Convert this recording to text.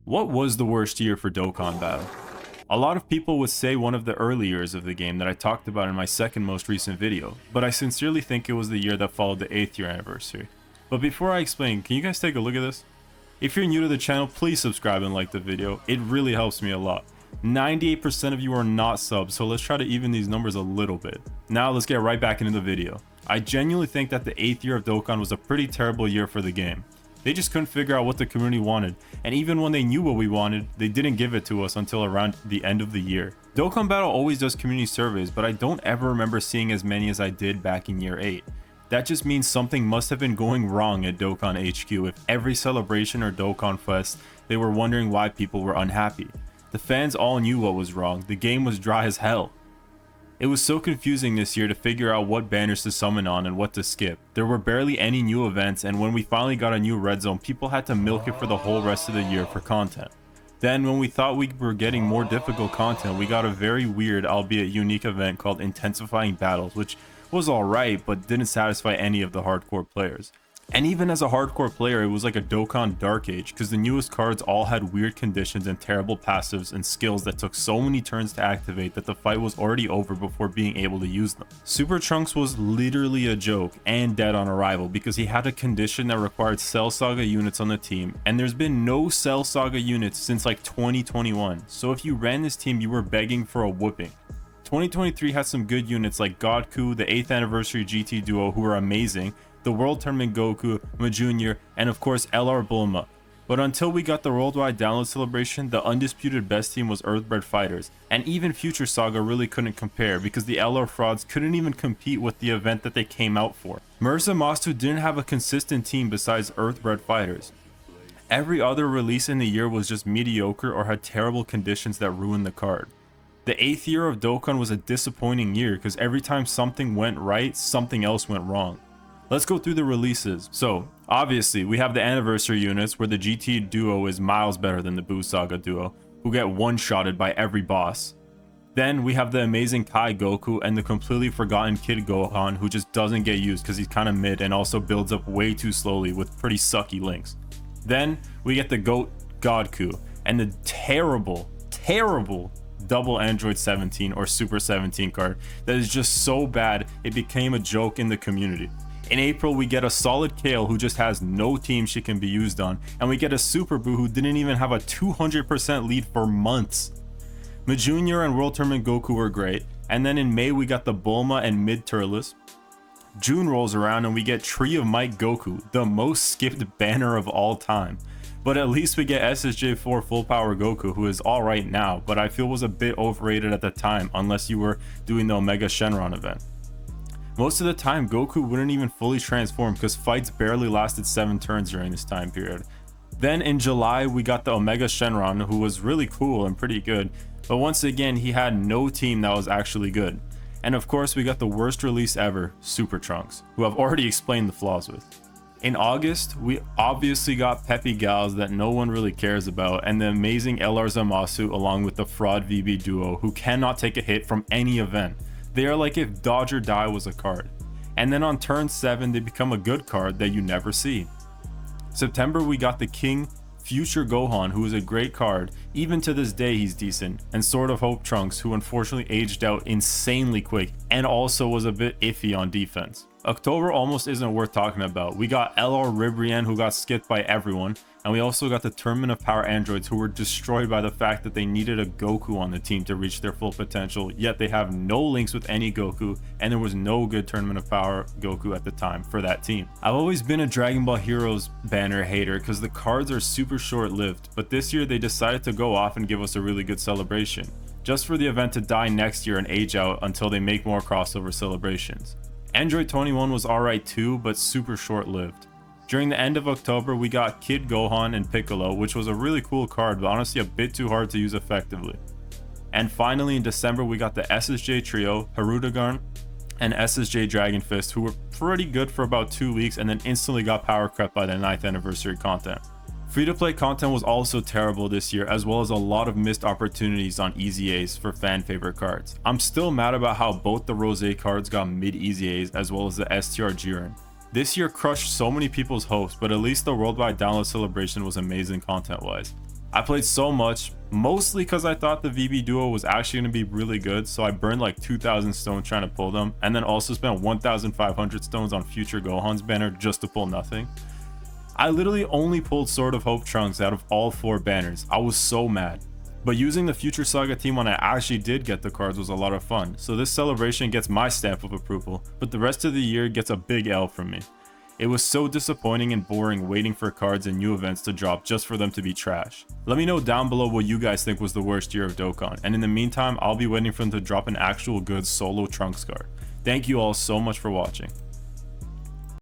What was the worst year for Dokkan Battle? A lot of people would say one of the early years of the game that I talked about in my second most recent video, but I sincerely think it was the year that followed the 8th year anniversary. But before I explain, can you guys take a look at this? If you're new to the channel, please subscribe and like the video, it really helps me a lot. 98% of you are not subs, so let's try to even these numbers a little bit. Now let's get right back into the video. I genuinely think that the 8th year of Dokkan was a pretty terrible year for the game. They just couldn't figure out what the community wanted, and even when they knew what we wanted, they didn't give it to us until around the end of the year. Dokkan Battle always does community surveys, but I don't ever remember seeing as many as I did back in year 8. That just means something must have been going wrong at Dokkan HQ if every celebration or Dokkan Fest, they were wondering why people were unhappy. The fans all knew what was wrong, the game was dry as hell. It was so confusing this year to figure out what banners to summon on and what to skip. There were barely any new events, and when we finally got a new red zone, people had to milk it for the whole rest of the year for content. Then when we thought we were getting more difficult content, we got a very weird, albeit unique event called Intensifying Battles, which was alright but didn't satisfy any of the hardcore players. And even as a hardcore player, it was like a Dokkan Dark Age, because the newest cards all had weird conditions and terrible passives and skills that took so many turns to activate that the fight was already over before being able to use them. Super Trunks was literally a joke and dead on arrival because he had a condition that required Cell Saga units on the team, and there's been no Cell Saga units since like 2021, so if you ran this team you were begging for a whooping. 2023 had some good units like Godku, the 8th anniversary GT duo who were amazing, the World Tournament Goku, Jr., and of course LR Bulma. But until we got the worldwide download celebration, the undisputed best team was Earthbred Fighters, and even Future Saga really couldn't compare because the LR frauds couldn't even compete with the event that they came out for. Mirza Mastu didn't have a consistent team besides Earthbred Fighters. Every other release in the year was just mediocre or had terrible conditions that ruined the card. The 8th year of Dokkan was a disappointing year because every time something went right, something else went wrong. Let's go through the releases. So, obviously, we have the anniversary units where the GT duo is miles better than the Buu Saga duo, who get one-shotted by every boss. Then we have the amazing Kai Goku and the completely forgotten Kid Gohan, who just doesn't get used because he's kind of mid and also builds up way too slowly with pretty sucky links. Then we get the GOAT Godku and the terrible double Android 17 or Super 17 card that is just so bad it became a joke in the community. In April, we get a solid Kale who just has no team she can be used on, and we get a Super Buu who didn't even have a 200% lead for months. Jr. and World Tournament Goku were great, and then in May we got the Bulma and Mid Turles. June rolls around and we get Tree of Might Goku, the most skipped banner of all time. But at least we get SSJ4 Full Power Goku, who is alright now, but I feel was a bit overrated at the time unless you were doing the Omega Shenron event. Most of the time, Goku wouldn't even fully transform because fights barely lasted 7 turns during this time period. Then in July, we got the Omega Shenron, who was really cool and pretty good, but once again, he had no team that was actually good. And of course, we got the worst release ever, Super Trunks, who I've already explained the flaws with. In August, we obviously got Peppy Gals that no one really cares about, and the amazing LR Zamasu along with the fraud VB duo who cannot take a hit from any event. They are like if Dodge or Die was a card. And then on turn 7 they become a good card that you never see. September we got the King Future Gohan, who is a great card, even to this day he's decent, and Sword of Hope Trunks, who unfortunately aged out insanely quick and also was a bit iffy on defense. October almost isn't worth talking about. We got LR Ribrian, who got skipped by everyone, and we also got the Tournament of Power androids who were destroyed by the fact that they needed a Goku on the team to reach their full potential, yet they have no links with any Goku, and there was no good Tournament of Power Goku at the time for that team. I've always been a Dragon Ball Heroes banner hater because the cards are super short-lived, but this year they decided to go off and give us a really good celebration, just for the event to die next year and age out until they make more crossover celebrations. Android 21 was alright too, but super short-lived. During the end of October, we got Kid Gohan and Piccolo, which was a really cool card, but honestly a bit too hard to use effectively. And finally in December, we got the SSJ Trio, Harudagarn, and SSJ Dragon Fist, who were pretty good for about 2 weeks and then instantly got power crept by the 9th anniversary content. Free-to-play content was also terrible this year, as well as a lot of missed opportunities on Easy A's for fan favorite cards. I'm still mad about how both the Rose cards got mid Easy A's as well as the STR Jiren. This year crushed so many people's hopes, but at least the worldwide download celebration was amazing content wise. I played so much, mostly because I thought the VB Duo was actually going to be really good, so I burned like 2,000 stones trying to pull them, and then also spent 1,500 stones on Future Gohan's banner just to pull nothing. I literally only pulled Sword of Hope Trunks out of all 4 banners. I was so mad. But using the Future Saga team when I actually did get the cards was a lot of fun, so this celebration gets my stamp of approval, but the rest of the year gets a big L from me. It was so disappointing and boring waiting for cards and new events to drop just for them to be trash. Let me know down below what you guys think was the worst year of Dokkan, and in the meantime, I'll be waiting for them to drop an actual good solo Trunks card. Thank you all so much for watching.